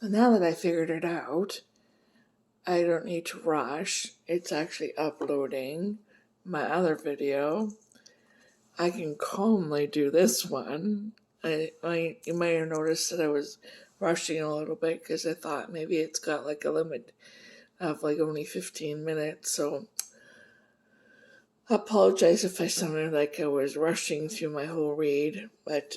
And now that I figured it out, I don't need to rush. It's actually uploading my other video. I can calmly do this one. You might have noticed that I was rushing a little bit because I thought maybe it's got like a limit of like only 15 minutes. So I apologize if I sounded like I was rushing through my whole read. But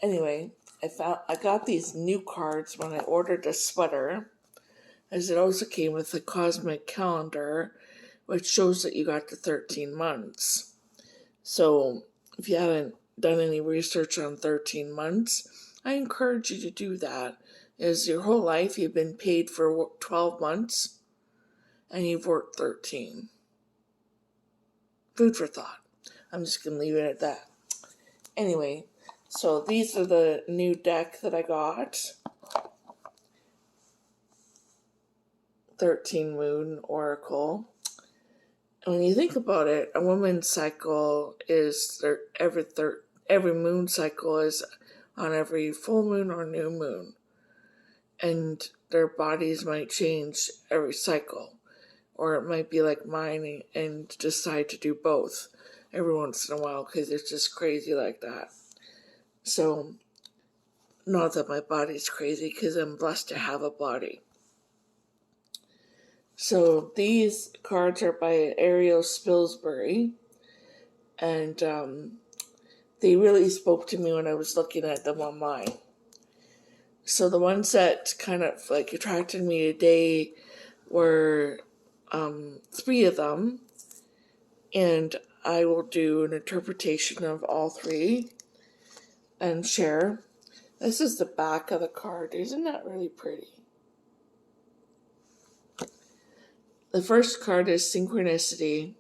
anyway, I got these new cards when I ordered a sweater, as it also came with a cosmic calendar, which shows that you got the 13 months. So if you haven't done any research on 13 months, I encourage you to do that. As your whole life you've been paid for 12 months and you've worked 13. Food for thought. I'm just going to leave it at that. Anyway, so these are the new deck that I got. 13 Moon Oracle. And when you think about it, a woman's cycle is every moon cycle is on every full moon or new moon. And their bodies might change every cycle. Or it might be like mine and decide to do both every once in a while because it's just crazy like that. So, not that my body's crazy because I'm blessed to have a body. So these cards are by Ariel Spilsbury, and they really spoke to me when I was looking at them online. So the ones that kind of like attracted me today were 3 of them, and I will do an interpretation of all 3 and share. This is the back of the card. Isn't that really pretty? The first card is Synchronicity,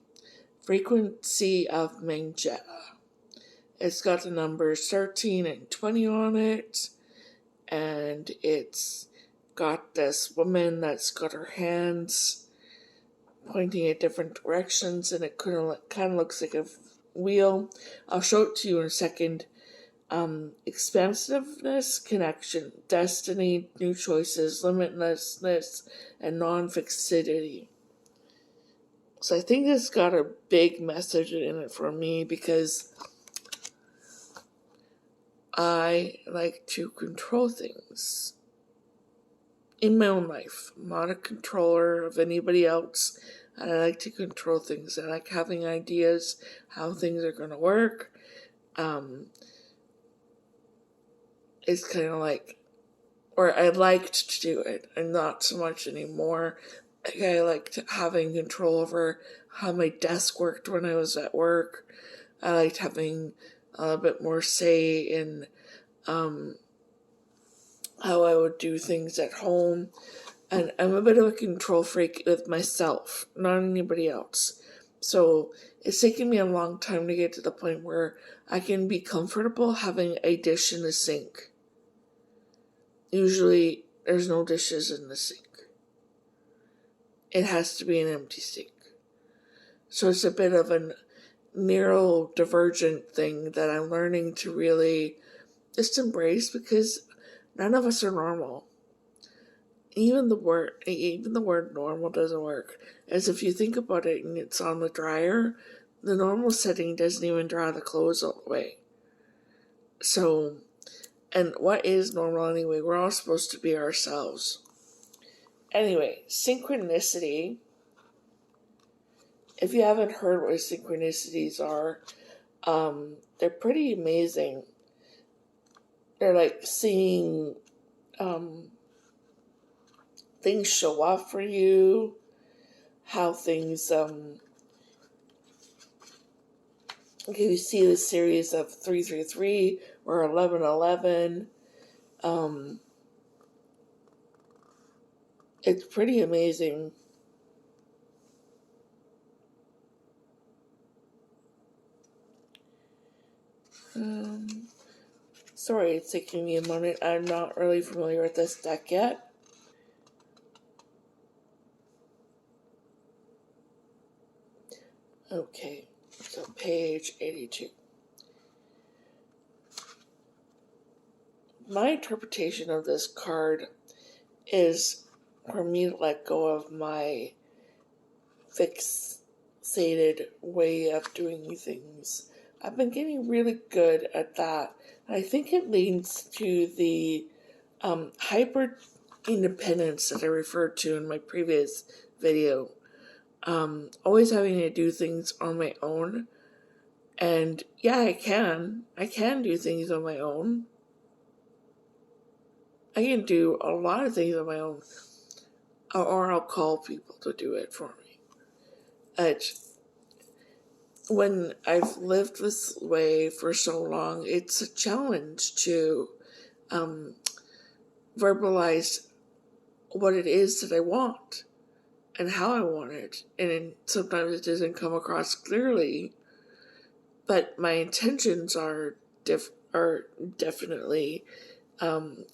Frequency of Mangetta. It's got the numbers 13 and 20 on it, and it's got this woman that's got her hands pointing at different directions, and it kind of looks like a wheel. I'll show it to you in a second. Expansiveness, connection, destiny, new choices, limitlessness, and non-fixity. So I think it's got a big message in it for me because I like to control things in my own life. I'm not a controller of anybody else. And I like to control things. I like having ideas how things are going to work. It's kind of like, or I liked to do it, and not so much anymore. I liked having control over how my desk worked when I was at work. I liked having a little bit more say in how I would do things at home. And I'm a bit of a control freak with myself, not anybody else. So it's taken me a long time to get to the point where I can be comfortable having a dish in the sink. Usually there's no dishes in the sink. It has to be an empty sink. So it's a bit of a neurodivergent thing that I'm learning to really just embrace because none of us are normal. Even the word normal doesn't work. As if you think about it and it's on the dryer, the normal setting doesn't even dry the clothes all the way. So, and what is normal anyway? We're all supposed to be ourselves. Anyway, synchronicity. If you haven't heard what synchronicities are, they're pretty amazing. They're like seeing things show up for you, how things, you see the series of 333 or 1111. It's pretty amazing. Sorry, it's taking me a moment. I'm not really familiar with this deck yet. Okay, so page 82. My interpretation of this card is for me to let go of my fixated way of doing things. I've been getting really good at that. And I think it leads to the hyper independence that I referred to in my previous video. Always having to do things on my own. And yeah, I can do things on my own. I can do a lot of things on my own. Or I'll call people to do it for me. When I've lived this way for so long, it's a challenge to verbalize what it is that I want and how I want it. And sometimes it doesn't come across clearly, but my intentions are definitely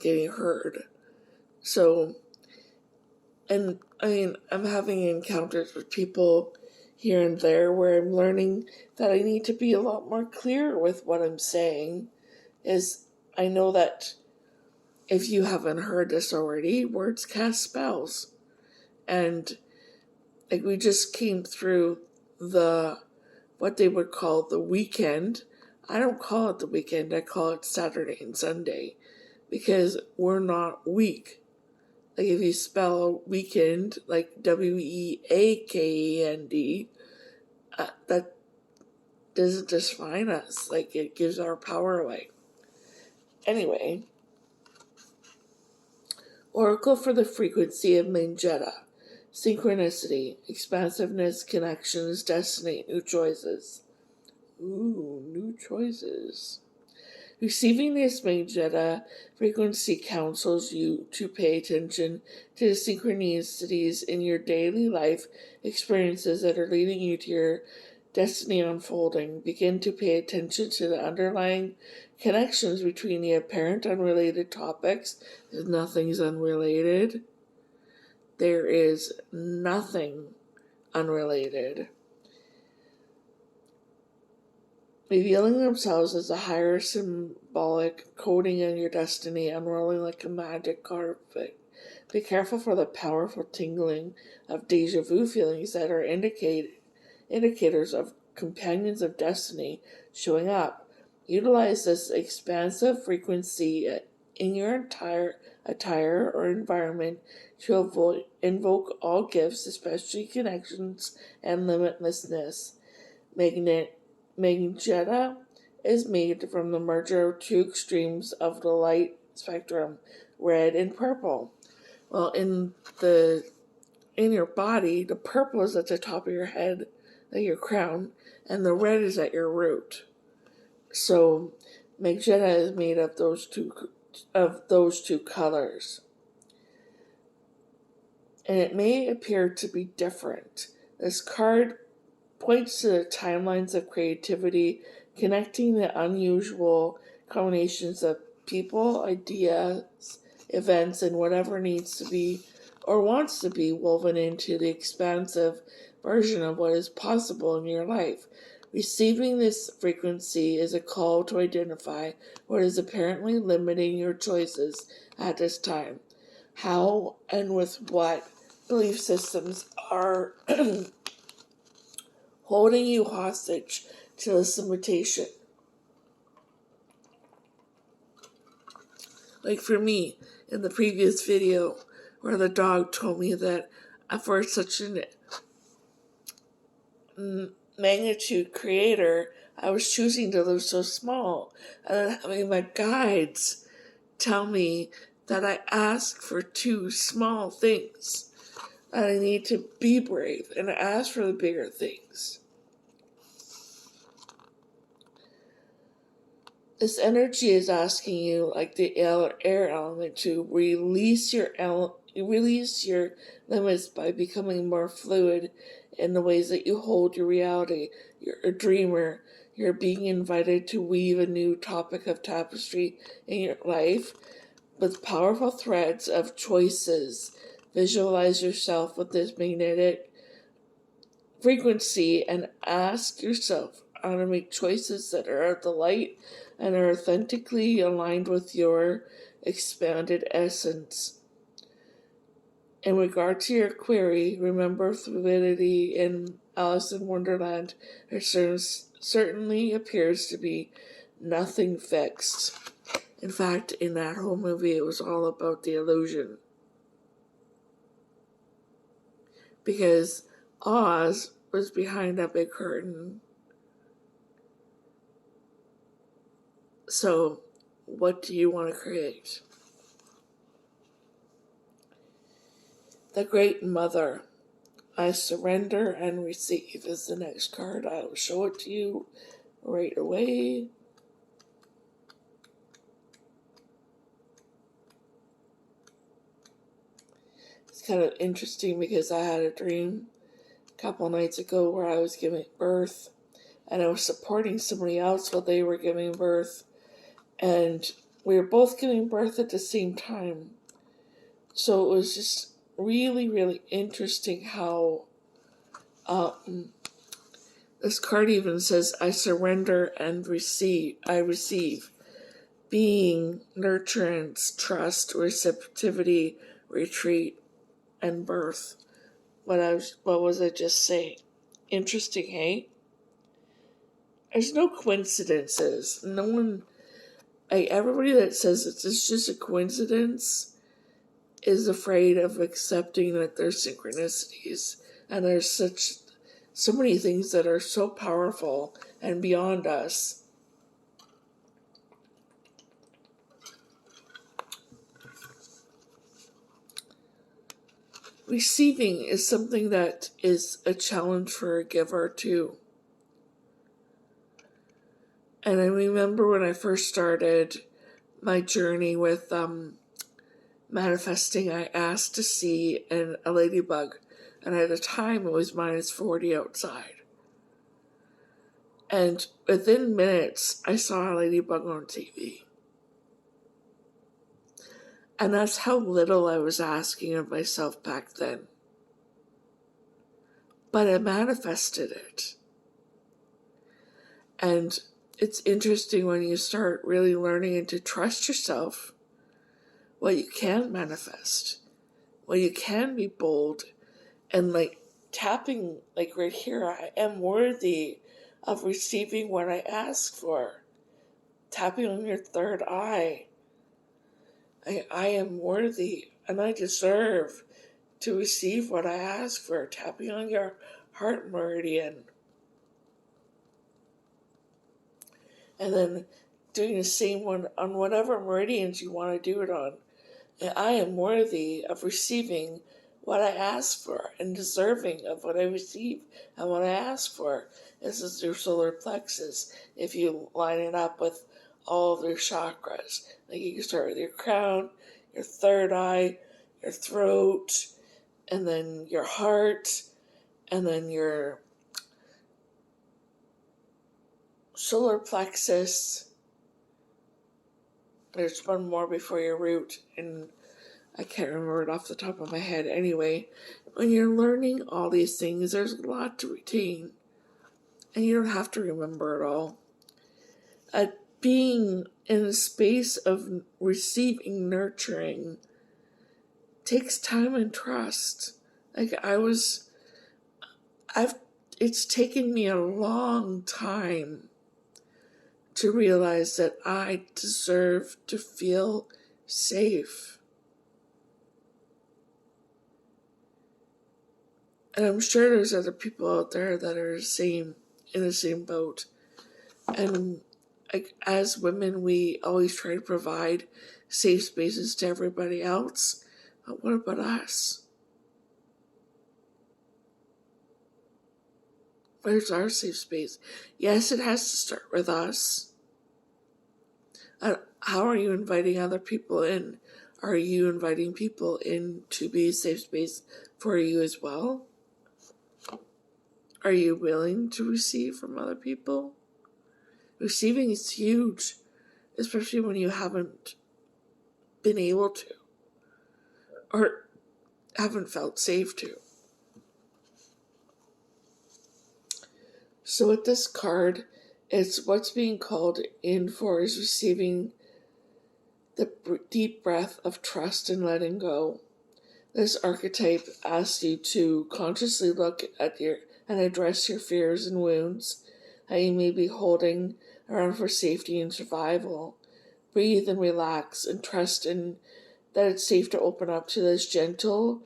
getting heard. So, and I mean, I'm having encounters with people here and there where I'm learning that I need to be a lot more clear with what I'm saying. I know that if you haven't heard this already, words cast spells. And like we just came through what they would call the weekend. I don't call it the weekend, I call it Saturday and Sunday, because we're not weak. Like if you spell weekend like WEAKEND, that doesn't define us. Like it gives our power away. Anyway, Oracle for the frequency of Mangetta. Synchronicity, expansiveness, connections, destiny, new choices. Ooh, new choices. Receiving this Mangetta frequency counsels you to pay attention to the synchronicities in your daily life experiences that are leading you to your destiny unfolding. Begin to pay attention to the underlying connections between the apparent unrelated topics. Nothing's unrelated. There is nothing unrelated. Revealing themselves as a higher symbolic coding in your destiny, unrolling like a magic carpet. Be careful for the powerful tingling of deja vu feelings that are indicators of companions of destiny showing up. Utilize this expansive frequency in your entire attire or environment to invoke all gifts, especially connections and limitlessness. Mangetta is made from the merger of two extremes of the light spectrum, red and purple. Well, in your body, the purple is at the top of your head, like your crown, and the red is at your root. So, Mangetta is made of those two colors. And it may appear to be different. This card points to the timelines of creativity, connecting the unusual combinations of people, ideas, events, and whatever needs to be or wants to be woven into the expansive version of what is possible in your life. Receiving this frequency is a call to identify what is apparently limiting your choices at this time. How and with what belief systems are holding you hostage to this limitation. Like for me, in the previous video, where the dog told me that for such a magnitude creator, I was choosing to live so small, and then having my guides tell me that I ask for too small things, that I need to be brave and ask for the bigger things. This energy is asking you, like the air element, to release your limits by becoming more fluid in the ways that you hold your reality. You're a dreamer. You're being invited to weave a new topic of tapestry in your life with powerful threads of choices. Visualize yourself with this magnetic frequency and ask yourself how to make choices that are of the light and are authentically aligned with your expanded essence. In regard to your query, remember fluidity in Alice in Wonderland. There certainly appears to be nothing fixed. In fact, in that whole movie, it was all about the illusion. Because Oz was behind a big curtain. So, what do you want to create? The Great Mother. I surrender and receive is the next card. I will show it to you right away. It's kind of interesting because I had a dream a couple nights ago where I was giving birth and I was supporting somebody else while they were giving birth, and we were both giving birth at the same time. So it was just really, really interesting how this card even says, I surrender and receive. I receive. Being, nurturance, trust, receptivity, retreat, and birth. What was I just saying? Interesting, hey? There's no coincidences. No one, everybody that says it's just a coincidence is afraid of accepting that there's synchronicities, and there's so many things that are so powerful and beyond us. Receiving is something that is a challenge for a giver too. And I remember when I first started my journey with manifesting, I asked to see a ladybug, and at the time it was -40 outside. And within minutes, I saw a ladybug on TV. And that's how little I was asking of myself back then. But I manifested it. And it's interesting when you start really learning to trust yourself, what you can manifest, what you can be bold, and tapping, right here, I am worthy of receiving what I ask for. Tapping on your third eye. I am worthy and I deserve to receive what I ask for. Tapping on your heart meridian. And then doing the same one on whatever meridians you want to do it on. And I am worthy of receiving what I ask for and deserving of what I receive and what I ask for. This is your solar plexus. If you line it up with all of your chakras, you can start with your crown, your third eye, your throat, and then your heart, and then your solar plexus. There's one more before your root, and I can't remember it off the top of my head. Anyway, when you're learning all these things, there's a lot to retain, and you don't have to remember it all. Being in a space of receiving nurturing takes time and trust. It's taken me a long time to realize that I deserve to feel safe. And I'm sure there's other people out there that are in the same boat. And as women, we always try to provide safe spaces to everybody else. But what about us? Where's our safe space? Yes, it has to start with us. How are you inviting other people in? Are you inviting people in to be a safe space for you as well? Are you willing to receive from other people? Receiving is huge, especially when you haven't been able to or haven't felt safe to. So with this card, it's what's being called in for is receiving the deep breath of trust and letting go. This archetype asks you to consciously look at and address your fears and wounds that you may be holding around for safety and survival. Breathe and relax and trust in that it's safe to open up to this gentle,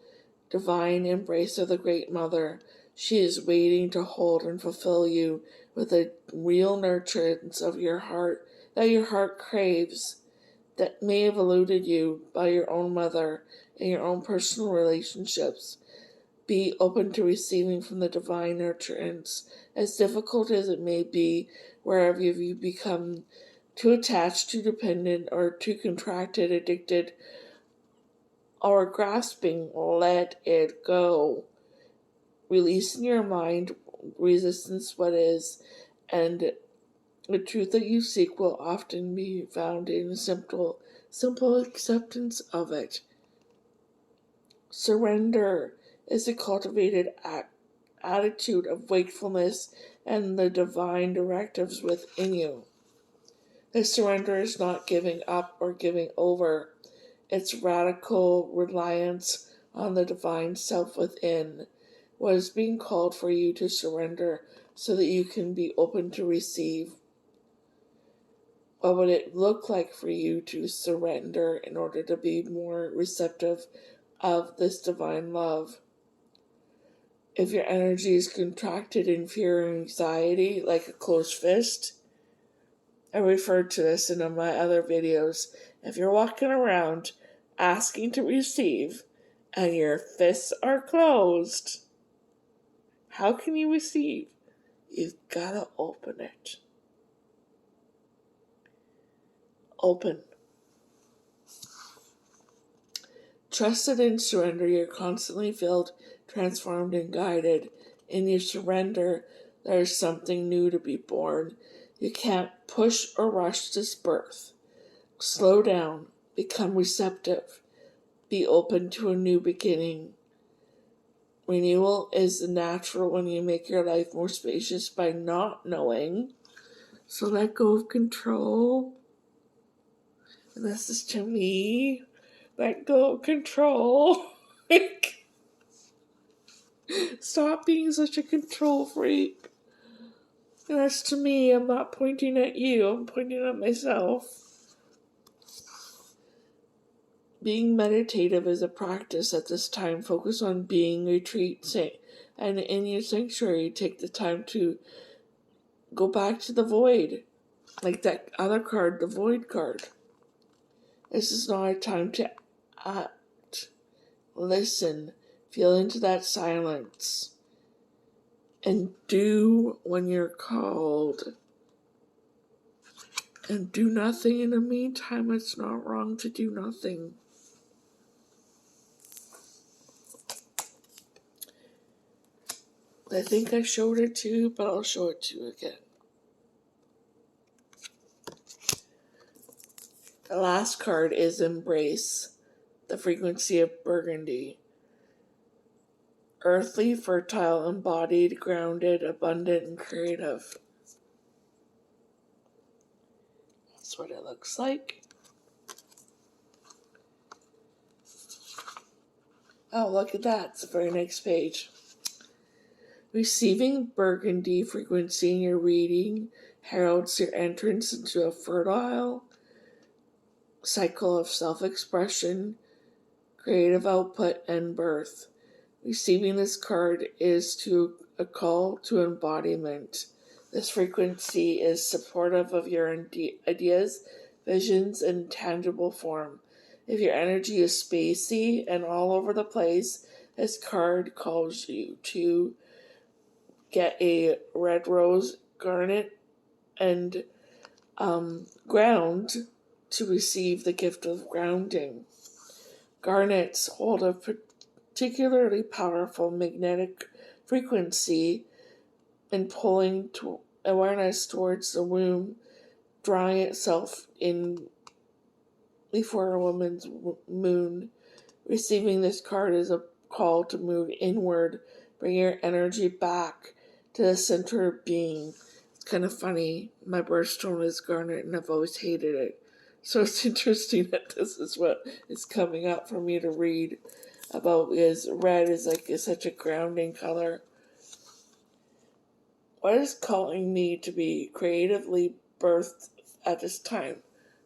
divine embrace of the Great Mother. She is waiting to hold and fulfill you with the real nurturance of your heart that your heart craves, that may have eluded you by your own mother and your own personal relationships. Be open to receiving from the divine nurturance, as difficult as it may be, wherever you become too attached, too dependent, or too contracted, addicted, or grasping. Let it go. Release in your mind resistance what is, and the truth that you seek will often be found in simple acceptance of it. Surrender is a cultivated attitude of wakefulness and the divine directives within you. This surrender is not giving up or giving over. It's radical reliance on the divine self within. What is being called for you to surrender so that you can be open to receive? What would it look like for you to surrender in order to be more receptive of this divine love? If your energy is contracted in fear and anxiety like a closed fist, I referred to this in my other videos. If you're walking around asking to receive and your fists are closed, how can you receive? You've got to open it. Open. Trusted and surrender, you're constantly filled, transformed, and guided. In your surrender, there is something new to be born. You can't push or rush this birth. Slow down. Become receptive. Be open to a new beginning. Renewal is natural when you make your life more spacious by not knowing. So let go of control. And this is to me. Let go of control. Stop being such a control freak. And that's to me. I'm not pointing at you. I'm pointing at myself. Being meditative is a practice at this time. Focus on being, retreat, and in your sanctuary, take the time to go back to the void. Like that other card, the void card. This is not a time to act. Listen. Feel into that silence. And do when you're called. And do nothing in the meantime. It's not wrong to do nothing. I think I showed it to you, but I'll show it to you again. The last card is Embrace, the frequency of Burgundy. Earthly, fertile, embodied, grounded, abundant, and creative. That's what it looks like. Oh, look at that. It's the very next page. Receiving Burgundy frequency in your reading heralds your entrance into a fertile cycle of self-expression, creative output, and birth. Receiving this card is to a call to embodiment. This frequency is supportive of your ideas, visions, and tangible form. If your energy is spacey and all over the place, this card calls you to get a red rose, garnet, and ground to receive the gift of grounding. Garnets hold a particularly powerful magnetic frequency in pulling awareness towards the womb, drawing itself in before a woman's moon. Receiving this card is a call to move inward, bring your energy back to the center of being. It's kind of funny. My birthstone is garnet and I've always hated it. So it's interesting that this is what is coming up for me to read about, because red is such a grounding color. What is calling me to be creatively birthed at this time?